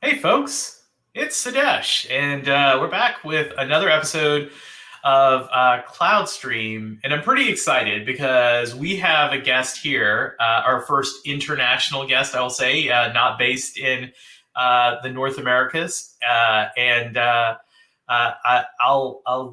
Hey, folks, it's Sadesh, and we're back with another episode of Cloud Stream. And I'm pretty excited because we have a guest here, our first international guest, I will say, not based in the North Americas. I'll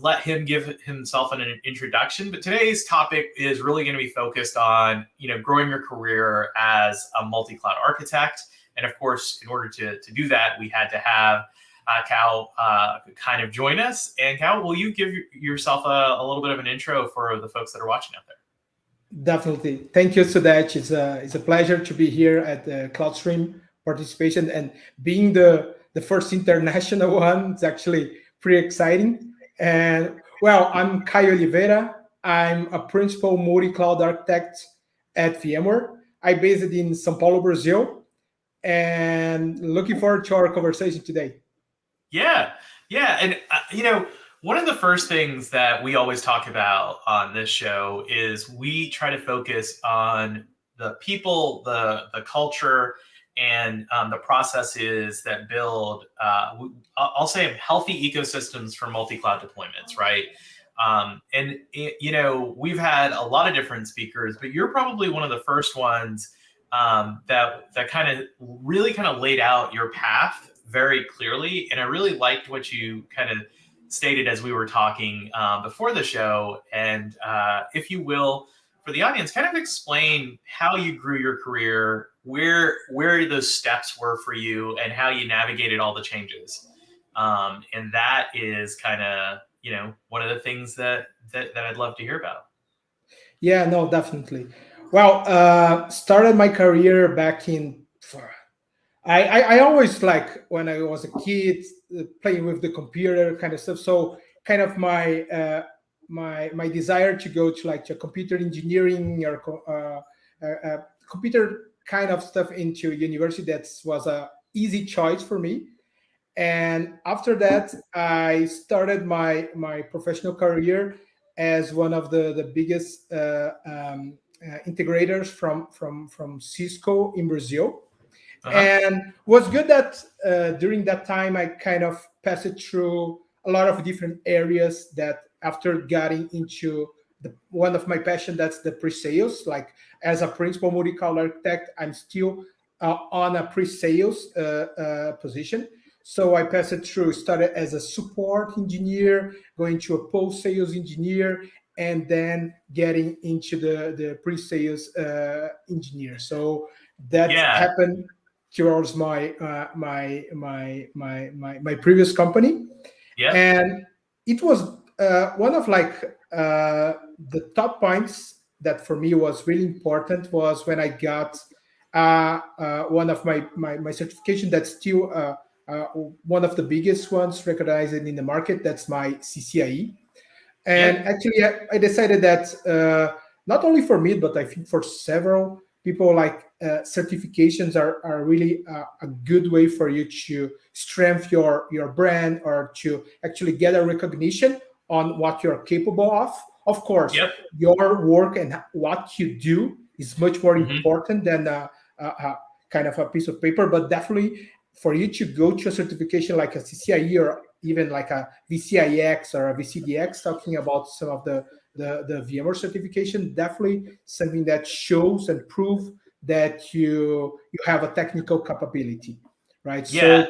let him give himself an introduction. But today's topic is really going to be focused on growing your career as a multi-cloud architect. And of course, in order to do that, we had to have Cal kind of join us. And Cal, will you give yourself a little bit of an intro for the folks that are watching out there? Definitely. Thank you, Sudach. It's a pleasure to be here at the CloudStream participation and being the first international one. It's actually pretty exciting. And well, I'm Caio Oliveira. I'm a principal multi-cloud architect at VMware. I based in São Paulo, Brazil, and looking forward to our conversation today. Yeah, yeah, and one of the first things that we always talk about on this show is we try to focus on the people, the culture, and the processes that build. I'll say healthy ecosystems for multi-cloud deployments, right? We've had a lot of different speakers, but you're probably one of the first ones that kind of really laid out your path very clearly. And I really liked what you kind of stated as we were talking before the show. And if you will, for the audience, kind of explain how you grew your career, where those steps were for you, and how you navigated all the changes. And that is kind of, one of the things that I'd love to hear about. Yeah, no, definitely. Well, started my career back in. I always like when I was a kid playing with the computer kind of stuff. So kind of my desire to go to like to computer engineering or computer kind of stuff into university, that was a easy choice for me. And after that, I started my professional career as one of the biggest integrators from Cisco in Brazil. Uh-huh. And what's good that during that time I kind of passed it through a lot of different areas. That after getting into one of my passion, that's the pre-sales. Like as a principal multi-cloud architect, I'm still on a pre-sales position. So I passed it through, started as a support engineer, going to a post-sales engineer, and then getting into the pre-sales engineer. So that happened towards my previous company. Yeah. And it was one of like the top points that for me was really important was when I got one of my certification that's still one of the biggest ones recognized in the market. That's my CCIE. And actually, I decided that not only for me, but I think for several people, like certifications are really a good way for you to strengthen your brand, or to actually get a recognition on what you're capable of. Of course, your work and what you do is much more important than kind of a piece of paper. But definitely for you to go to a certification like a CCIE, or even like a VCIX or a VCDX, talking about some of the VMware certification, definitely something that shows and prove that you have a technical capability, right? Yeah.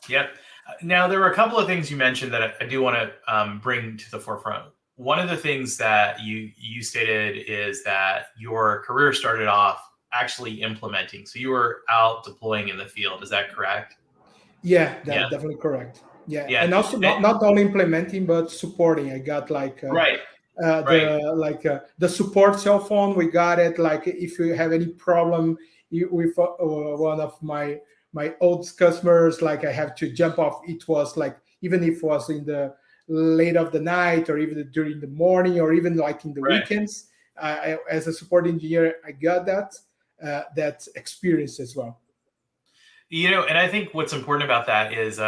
Yep. Now, there were a couple of things you mentioned that I do want to bring to the forefront. One of the things that you stated is that your career started off actually implementing. So you were out deploying in the field. Is that correct? Yeah, that's definitely correct. Yeah. Yeah. And also not only implementing, but supporting. I got like right. The support cell phone. We got it. Like if you have any problem with one of my old customers, like I have to jump off. It was like, even if it was in the late of the night, or even during the morning, or even like in the weekends, as a support engineer, I got that experience as well. And I think what's important about that is,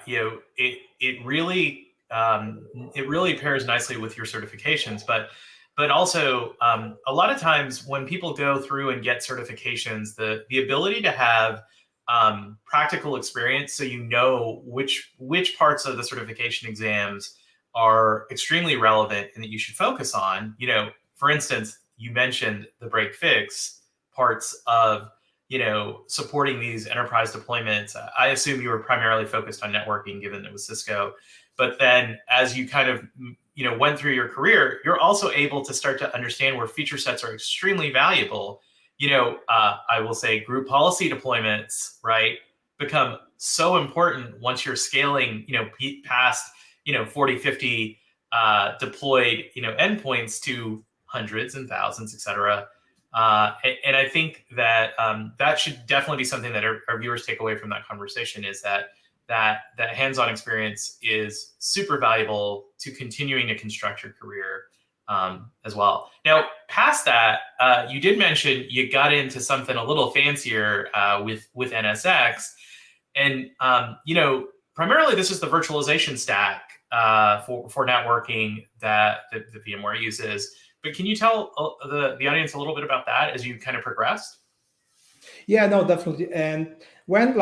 it really pairs nicely with your certifications, but also a lot of times when people go through and get certifications, the ability to have practical experience, so you know which parts of the certification exams are extremely relevant and that you should focus on. For instance, you mentioned the break fix parts of supporting these enterprise deployments. I assume you were primarily focused on networking, given it was Cisco. But then, as you kind of went through your career, you're also able to start to understand where feature sets are extremely valuable. I will say group policy deployments, right, become so important once you're scaling, past, 40, 50 deployed, endpoints to hundreds and thousands, et cetera. And I think that that should definitely be something that our viewers take away from that conversation, is that hands-on experience is super valuable to continuing to construct your career as well. Now, past that, you did mention you got into something a little fancier with NSX, and primarily this is the virtualization stack for networking that the VMware uses. But can you tell the audience a little bit about that as you kind of progressed? Yeah, no, definitely. And when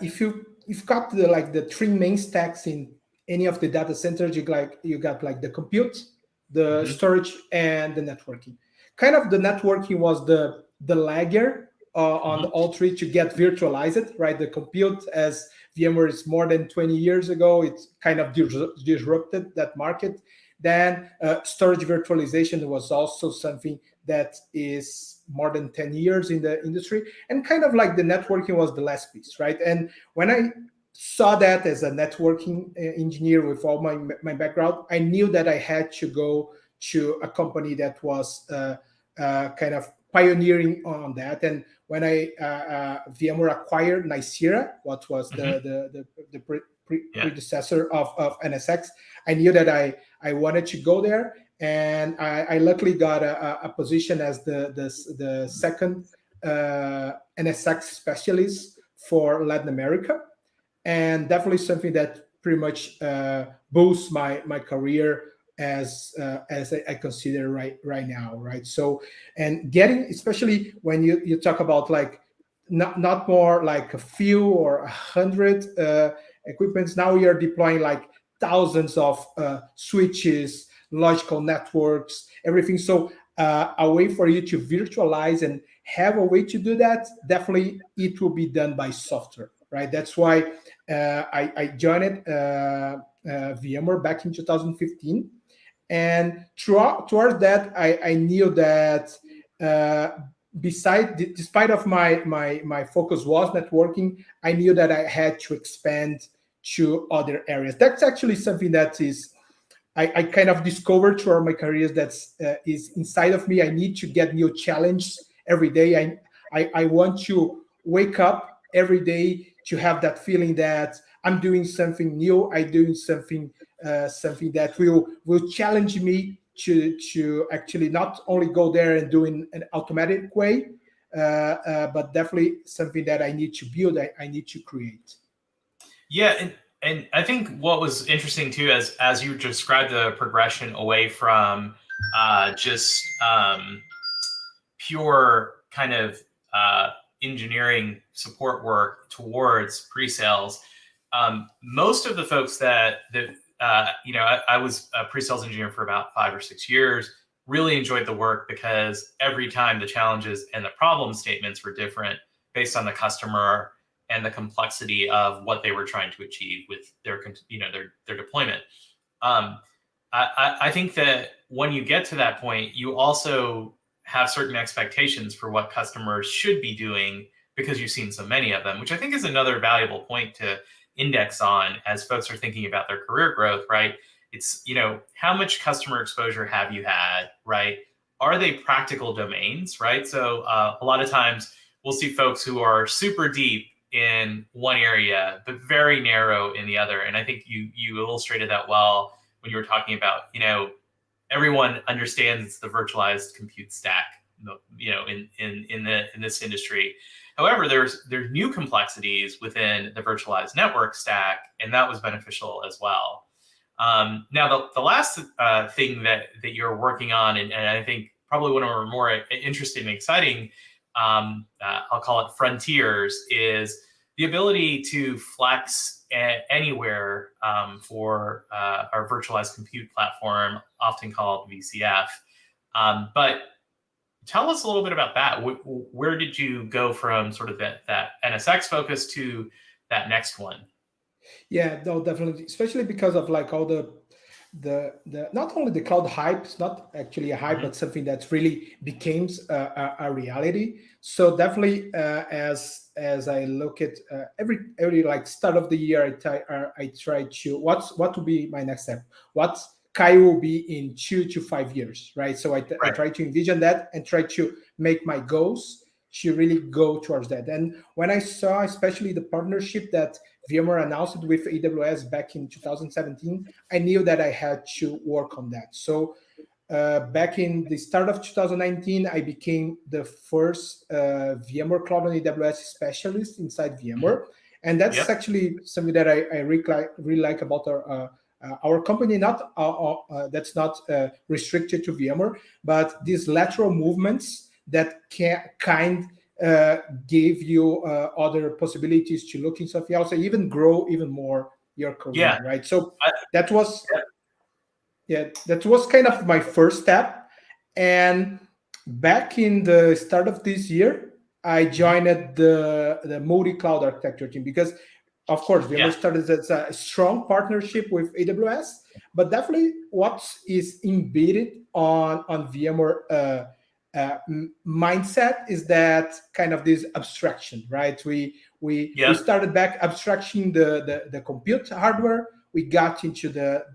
if you've got the three main stacks in any of the data centers, you got the compute, the storage, and the networking. Kind of the networking was the lagger on all three to get virtualized, right? The compute, as VMware is more than 20 years ago, it's kind of disrupted that market. Then storage virtualization was also something that is more than 10 years in the industry. And kind of the networking was the last piece, right? And when I saw that as a networking engineer with all my background, I knew that I had to go to a company that was kind of pioneering on that. And when VMware acquired Nicira, what was the predecessor of NSX, I knew that I wanted to go there, and I luckily got a position as the second NSX specialist for Latin America, and definitely something that pretty much boosts my career as I consider right now, right? So, and getting, especially when you talk about not more like a few or 100 equipments. Now you're deploying thousands of switches, logical networks, everything. So a way for you to virtualize and have a way to do that, definitely it will be done by software, right? That's why I joined VMware back in 2015. And towards that, I knew that despite of my focus was networking, I knew that I had to expand to other areas. That's actually something that is I kind of discovered throughout my career that's is inside of me. I need to get new challenges every day. I want to wake up every day to have that feeling that I'm doing something new. I'm doing something that will challenge me to actually not only go there and do in an automatic way, but definitely something that I need to build. I need to create. Yeah, and I think what was interesting too, as you described the progression away from just pure kind of engineering support work towards pre-sales. Most of the folks that I was a pre-sales engineer for about 5 or 6 years, really enjoyed the work because every time the challenges and the problem statements were different based on the customer and the complexity of what they were trying to achieve with their deployment. I think that when you get to that point, you also have certain expectations for what customers should be doing because you've seen so many of them, which I think is another valuable point to index on as folks are thinking about their career growth, right? It's, how much customer exposure have you had, right? Are they practical domains, right? So a lot of times we'll see folks who are super deep in one area, but very narrow in the other. And I think you illustrated that well when you were talking about, everyone understands the virtualized compute stack, in this industry. However, there's new complexities within the virtualized network stack, and that was beneficial as well. Now, the last thing that you're working on, and I think probably one of our more interesting and exciting, I'll call it frontiers, is the ability to flex anywhere for our virtualized compute platform, often called VCF. But tell us a little bit about that. Where did you go from sort of that NSX focus to that next one? Yeah, no, definitely, especially because of like all the not only the cloud hype, it's not actually a hype, but something that really became a reality. So definitely, as I look at every like start of the year, I try to what will be my next step, what Kai will be in 2 to 5 years, right? So I Right. try to envision that and try to make my goals to really go towards that. And when I saw, especially the partnership that VMware announced with AWS back in 2017, I knew that I had to work on that. So back in the start of 2019, I became the first VMware Cloud on AWS specialist inside VMware. And that's Yep. actually something that I really like about our company. Not that's not restricted to VMware, but these lateral movements that can give you other possibilities to look in something else, and even grow even more your career, Yeah. right? So that was that was kind of my first step. And back in the start of this year, I joined the multi-cloud architecture team because, of course, VMware started as a strong partnership with AWS, but definitely what is embedded on VMware mindset is that kind of this abstraction, right? We started back abstracting the compute hardware. We got into the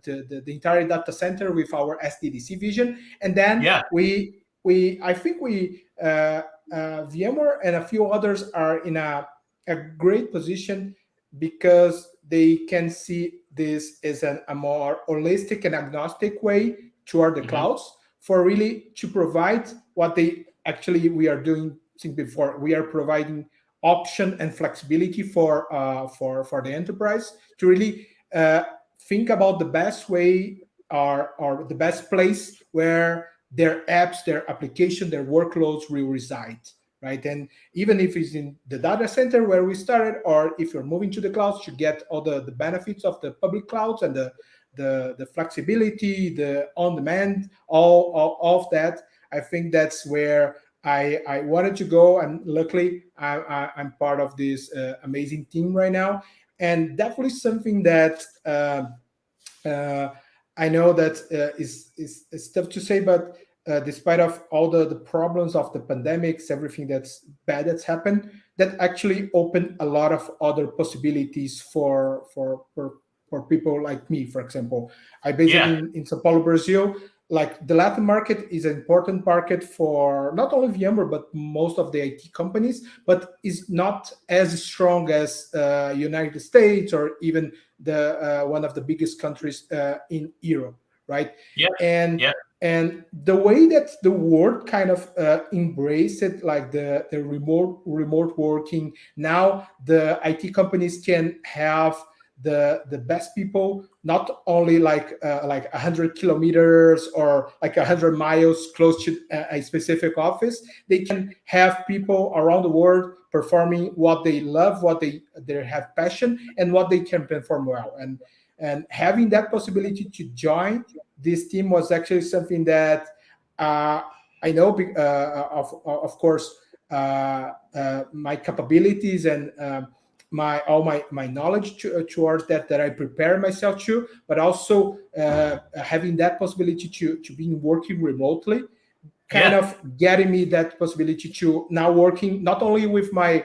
entire data center with our SDDC vision, and then I think VMware and a few others are in a great position because they can see this as a more holistic and agnostic way toward the clouds for really to provide what they actually we are doing since before. We are providing option and flexibility for the enterprise to really think about the best way or the best place where their apps, their application, their workloads will reside, right? And even if it's in the data center where we started, or if you're moving to the clouds, you get all the benefits of the public clouds and the flexibility, the on-demand, all of that. I think that's where I wanted to go, and luckily I'm part of this amazing team right now, and definitely something that I know that is tough to say, but despite of all the problems of the pandemics, everything that's bad that's happened, that actually opened a lot of other possibilities for people like me. For example, I based in São Paulo, Brazil. Like the Latin market is an important market for not only VMware but most of the IT companies, but is not as strong as United States or even the one of the biggest countries in Europe, right? And the way that the world kind of embraced it, like the remote working, now the IT companies can have the best people, not only like 100 kilometers or like 100 miles close to a specific office. They can have people around the world performing what they love, what they have passion, and what they can perform well. And having that possibility to join this team was actually something that I know, of course, my capabilities and my knowledge towards that I prepare myself to, but also having that possibility to be working remotely, kind of getting me that possibility to now working not only with my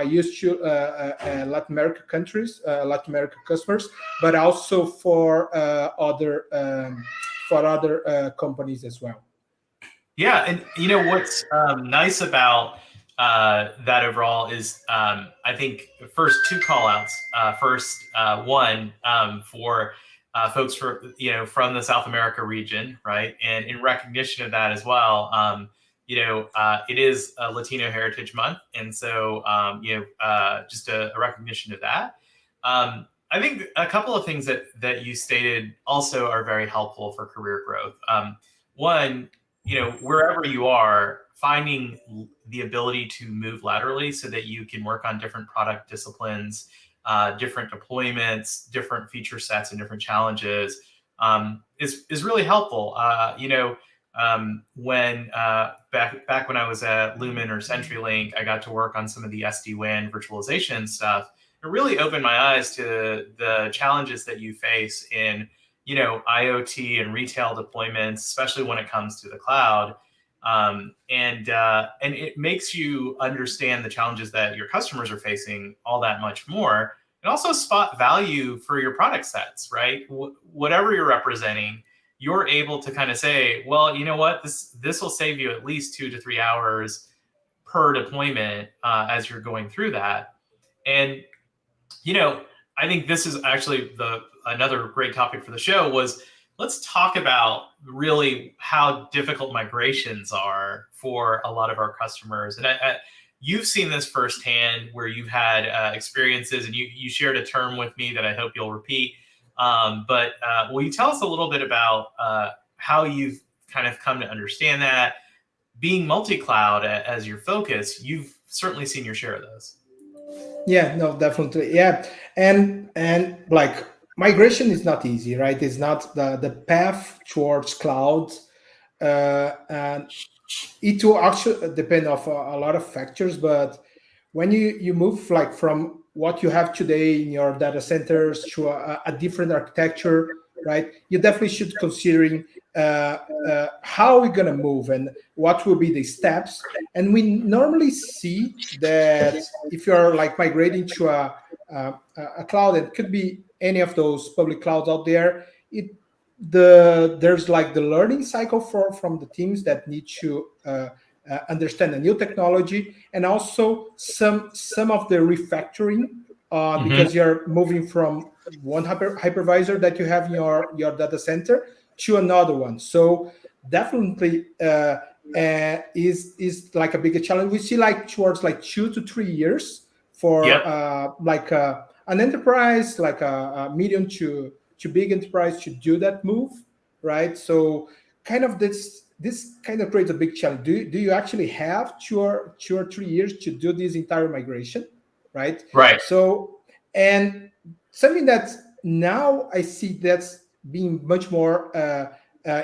used to Latin America countries, Latin America customers, but also for other companies as well. Yeah, and you know what's nice about that overall is I think first two call outs. First, one for folks from the South America region, right? And in recognition of that as well, it is a Latino Heritage Month, and so just a recognition of that. I think a couple of things that you stated also are very helpful for career growth. One, wherever you are, finding the ability to move laterally so that you can work on different product disciplines, different deployments, different feature sets, and different challenges is really helpful. When back when I was at Lumen or CenturyLink, I got to work on some of the SD-WAN virtualization stuff. It really opened my eyes to the challenges that you face in IoT and retail deployments, especially when it comes to the cloud. And it makes you understand the challenges that your customers are facing all that much more, and also spot value for your product sets, right? Whatever you're representing, you're able to kind of say, well, you know what, this will save you at least 2 to 3 hours per deployment as you're going through that. And I think this is actually another great topic for the show was, let's talk about really how difficult migrations are for a lot of our customers. And you've seen this firsthand, where you've had experiences, and you shared a term with me that I hope you'll repeat. But will you tell us a little bit about how you've kind of come to understand that? Being multi-cloud as your focus, you've certainly seen your share of those. Yeah, no, definitely. Yeah. And like migration is not easy, right? It's not the path towards cloud. And it will actually depend of a lot of factors, but when you move like from what you have today in your data centers to a different architecture, right? You definitely should considering how we're gonna move and what will be the steps. And we normally see that if you're like migrating to a cloud, it could be any of those public clouds out there. There's like the learning cycle from the teams that need to understand a new technology, and also some of the refactoring because you're moving from one hypervisor that you have in your data center to another one. So definitely is like a bigger challenge. We see like towards like 2 to 3 years for an enterprise, like a medium to big enterprise to do that move, right? So kind of this kind of creates a big challenge. Do you actually have 2 or 3 years to do this entire migration, right? Right. So, and something that now I see that's being much more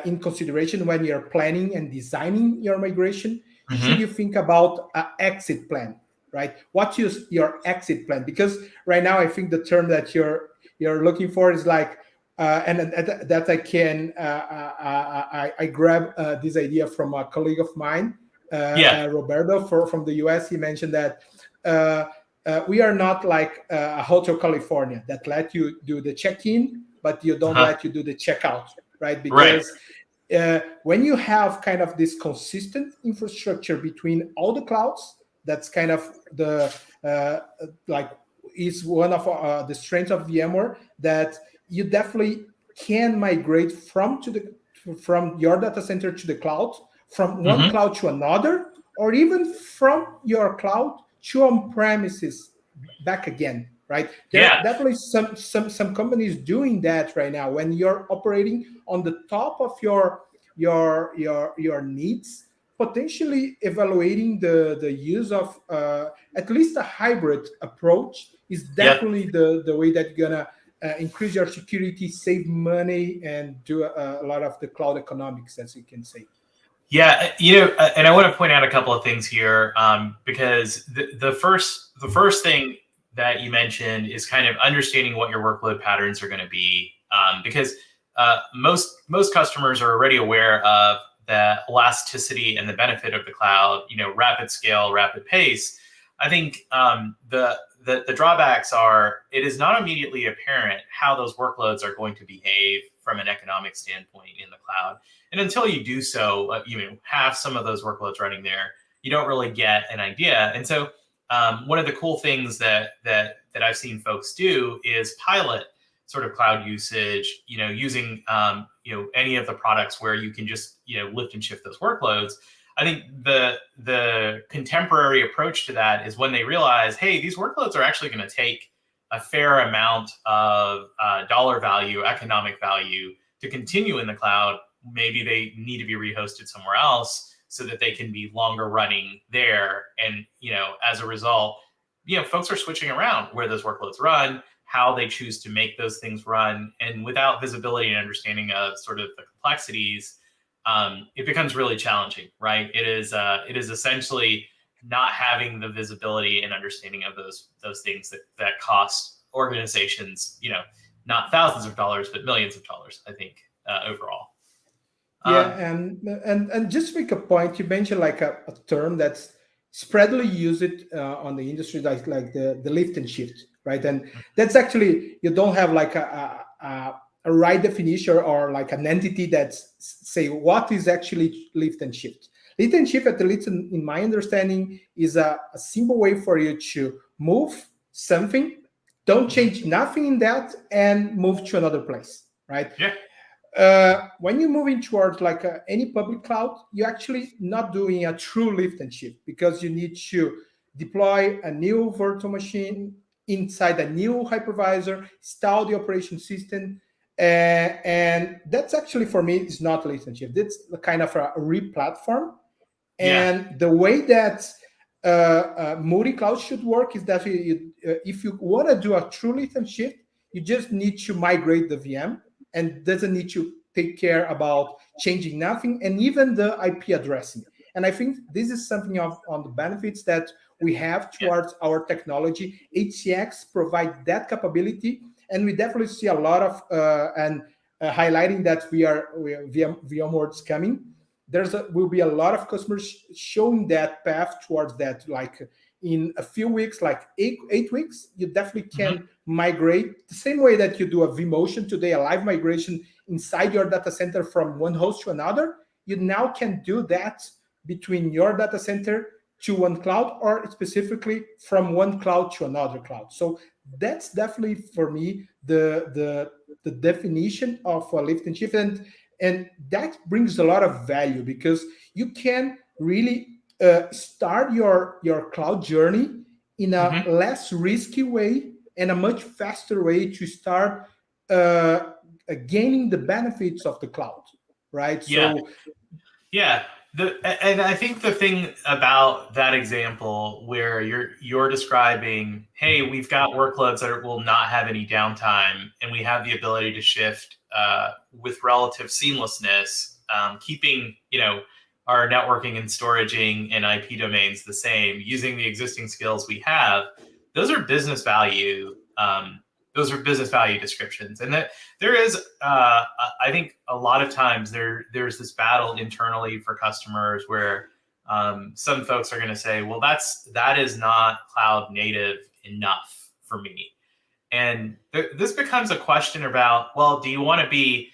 in consideration when you're planning and designing your migration. Should you think about an exit plan, right? What is your exit plan? Because right now I think the term that you're looking for is like, and that I can I grab this idea from a colleague of mine, Roberto from the US. He mentioned that we are not like a Hotel California that let you do the check-in, but you don't let you do the checkout, right? Because when you have kind of this consistent infrastructure between all the clouds, that's kind of the like is one of the strengths of VMware, that you definitely can migrate from your data center to the cloud, from one cloud to another, or even from your cloud to on-premises back again, right? There are definitely some companies doing that right now. When you're operating on the top of your needs, potentially evaluating the use of at least a hybrid approach is definitely the way that you're gonna increase your security, save money, and do a lot of the cloud economics, as you can say. Yeah, and I want to point out a couple of things here, because the first thing that you mentioned is kind of understanding what your workload patterns are going to be, because most customers are already aware of the elasticity and the benefit of the cloud. Rapid scale, rapid pace. I think the drawbacks are, it is not immediately apparent how those workloads are going to behave from an economic standpoint in the cloud. And until you do so, have some of those workloads running there, you don't really get an idea. And so one of the cool things that I've seen folks do is pilot sort of cloud usage, using any of the products where you can just lift and shift those workloads. I think the contemporary approach to that is when they realize, hey, these workloads are actually going to take a fair amount of dollar value, economic value to continue in the cloud. maybe they need to be rehosted somewhere else so that they can be longer running there. And, as a result, folks are switching around where those workloads run, how they choose to make those things run. And without visibility and understanding of sort of the complexities, it becomes really challenging, right? It is essentially not having the visibility and understanding of those things that cost organizations, not thousands of dollars, but millions of dollars, I think, overall. Yeah, and just to make a point, you mentioned like a term that's spreadly used on the industry, like the lift and shift, right? And that's actually, you don't have like a right definition or like an entity that's say what is actually lift and shift. Lift and shift, at least in my understanding, is a simple way for you to move something, don't change nothing in that, and move to another place, right? Yeah. When you're moving towards like any public cloud, you're actually not doing a true lift and shift, because you need to deploy a new virtual machine inside a new hypervisor, install the operation system, and that's actually, for me, is not lift and shift. It's kind of a re-platform. And the way that multi-cloud should work is that if you want to do a true lift and shift, you just need to migrate the VM, and doesn't need to take care about changing nothing, and even the IP addressing. And I think this is something on the benefits that we have towards our technology. HCX provide that capability, and we definitely see a lot of highlighting that VMware is coming. Will be a lot of customers showing that path towards that. Like in a few weeks, like eight weeks, you definitely can migrate the same way that you do a vMotion today, a live migration inside your data center from one host to another. You now can do that between your data center to one cloud, or specifically from one cloud to another cloud. So that's definitely, for me, the definition of a lift and shift. And that brings a lot of value, because you can really start your cloud journey in a less risky way and a much faster way to start gaining the benefits of the cloud, right? So and I think the thing about that example where you're describing, hey, we've got workloads that will not have any downtime, and we have the ability to shift with relative seamlessness, keeping our networking and storaging and IP domains the same, using the existing skills we have. Those are business value. Those are business value descriptions, and that there is, I think, a lot of times there's this battle internally for customers where some folks are going to say, well, that is not cloud native enough for me, and this becomes a question about, well, do you want to be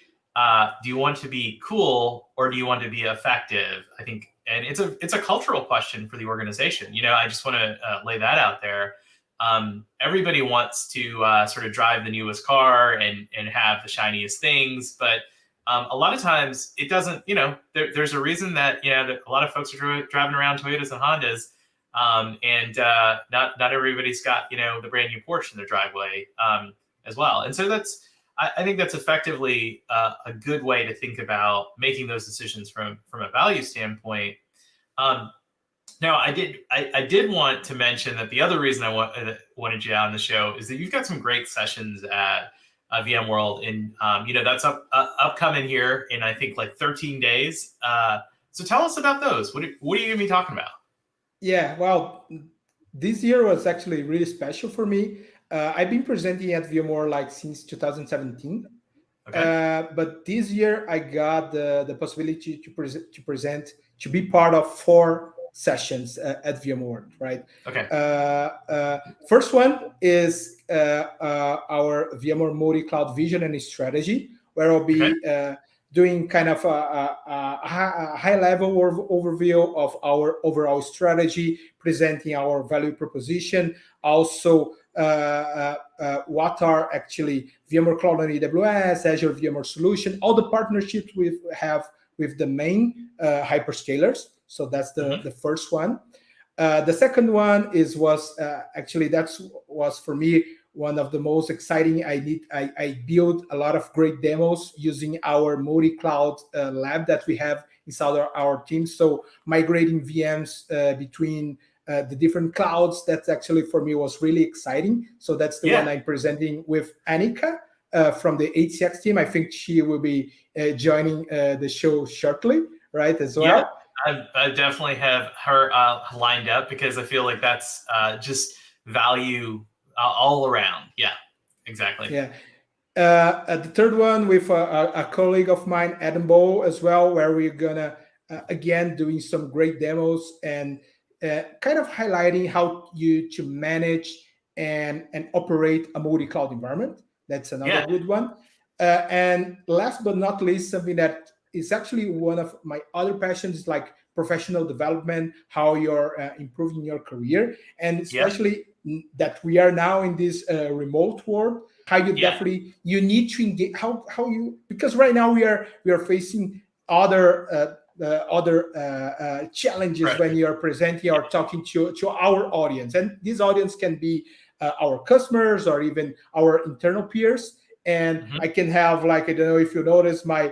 cool, or do you want to be effective? I think, and it's a cultural question for the organization. I just want to lay that out there. Everybody wants to sort of drive the newest car and have the shiniest things, but a lot of times it doesn't. There's a reason that that a lot of folks are driving around Toyotas and Hondas, and not everybody's got the brand new Porsche in their driveway as well. And so I think that's effectively a good way to think about making those decisions from a value standpoint. Now, I did want to mention that the other reason I wanted you on the show is that you've got some great sessions at VMworld, and that's upcoming here in, I think, like 13 days. So tell us about those. What are you going to be talking about? Yeah, well, this year was actually really special for me. I've been presenting at VMware like since 2017. Okay. But this year I got the possibility to present, to be part of 4 sessions at VMware, right? Okay. First one is our VMware multi-cloud vision and strategy, where I'll be doing kind of a high-level overview of our overall strategy, presenting our value proposition, also what are actually VMware Cloud on AWS, Azure VMware Solution, all the partnerships we have with the main hyperscalers. So that's the first one. The second one was for me one of the most exciting. I build a lot of great demos using our multi-cloud lab that we have inside our team. So migrating VMs between the different clouds, that actually for me was really exciting. So that's the one I'm presenting with Annika from the HCX team. I think she will be joining the show shortly, right, as well. I definitely have her lined up because I feel like that's just value all around. Yeah, exactly. Yeah. The third one with a colleague of mine, Adam Bow, as well, where we're gonna again doing some great demos and kind of highlighting how you to manage and operate a multi-cloud environment. That's another good one. And last but not least, something that is actually one of my other passions is like professional development, how you're improving your career, and especially that we are now in this remote world. How you definitely you need to engage, how you, because right now we are facing other challenges when you are presenting or talking to our audience, and this audience can be our customers or even our internal peers. And I can have, like, I don't know if you notice, my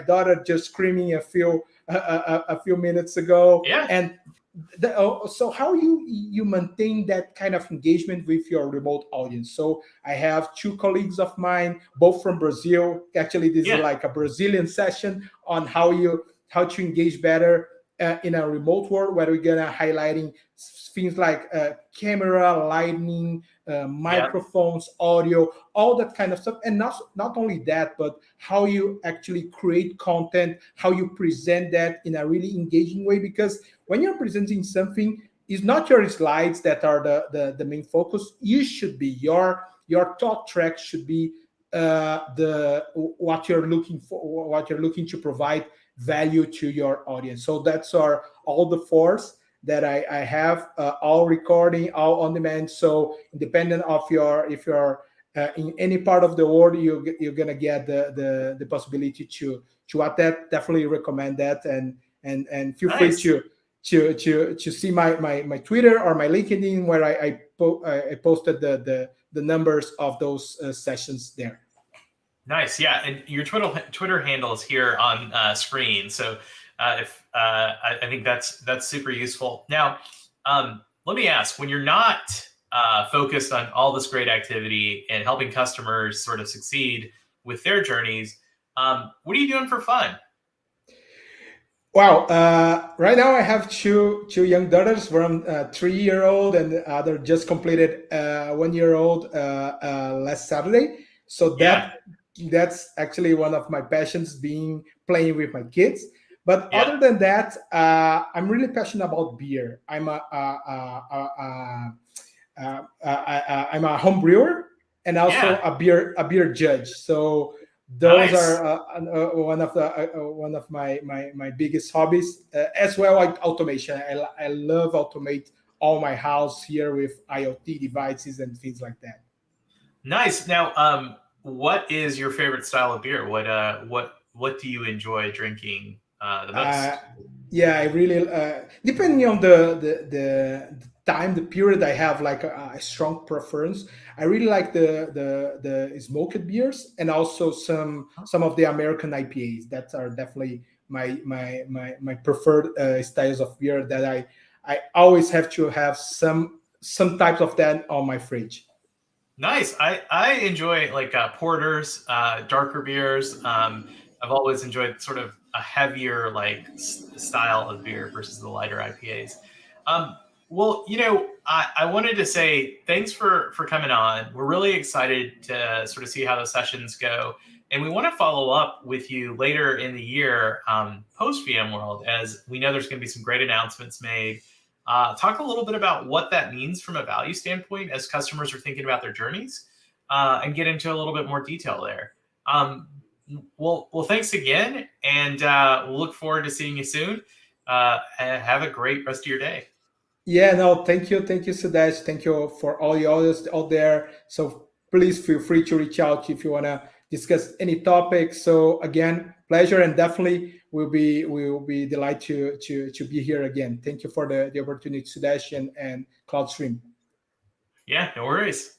daughter just screaming a few minutes ago. And so how you maintain that kind of engagement with your remote audience? So I have two colleagues of mine, both from Brazil. Actually, this is like a Brazilian session on how to engage better in a remote world, where we're gonna highlighting things like camera, lighting, microphones, audio, all that kind of stuff. And not only that, but how you actually create content, how you present that in a really engaging way. Because when you're presenting something, it's not your slides that are the main focus. You should be your talk track should be what you're looking for, what you're looking to provide value to your audience. So that's all the fours that I have, all recording, all on demand. So independent of if you're in any part of the world, you're gonna get the possibility to add that. Definitely recommend that, and feel free to see my Twitter or my LinkedIn, where I posted the numbers of those sessions there. Nice, yeah, and your Twitter handle is here on screen. So if I think that's super useful. Now, let me ask: when you're not focused on all this great activity and helping customers sort of succeed with their journeys, what are you doing for fun? Wow, right now I have two young daughters, one 3-year-old and the other just completed 1-year-old last Saturday. So that's actually one of my passions, playing with my kids. But other than that, I'm really passionate about beer. I'm a home brewer and also a beer judge. So those are one of my biggest hobbies, as well like automation. I love automate all my house here with IoT devices and things like that. Nice. Now, what is your favorite style of beer? What do you enjoy drinking the most? Yeah, I really depending on the time, the period, I have like a strong preference. I really like the smoked beers, and also some of the American IPAs. That are definitely my preferred styles of beer, that I always have to have some types of that on my fridge. Nice. I enjoy like porters, darker beers. I've always enjoyed sort of a heavier like style of beer versus the lighter IPAs. Well, I wanted to say thanks for coming on. We're really excited to sort of see how the sessions go, and we want to follow up with you later in the year, post VMworld, as we know there's going to be some great announcements made. Talk a little bit about what that means from a value standpoint as customers are thinking about their journeys, and get into a little bit more detail there. Well, thanks again, and we'll look forward to seeing you soon. And have a great rest of your day. Yeah, no, thank you, Sudesh. Thank you for all your audience out there. So please feel free to reach out if you want to discuss any topic. So again, pleasure, and definitely we'll be delighted to be here again. Thank you for the opportunity, Sudesh and CloudStream. Yeah, no worries.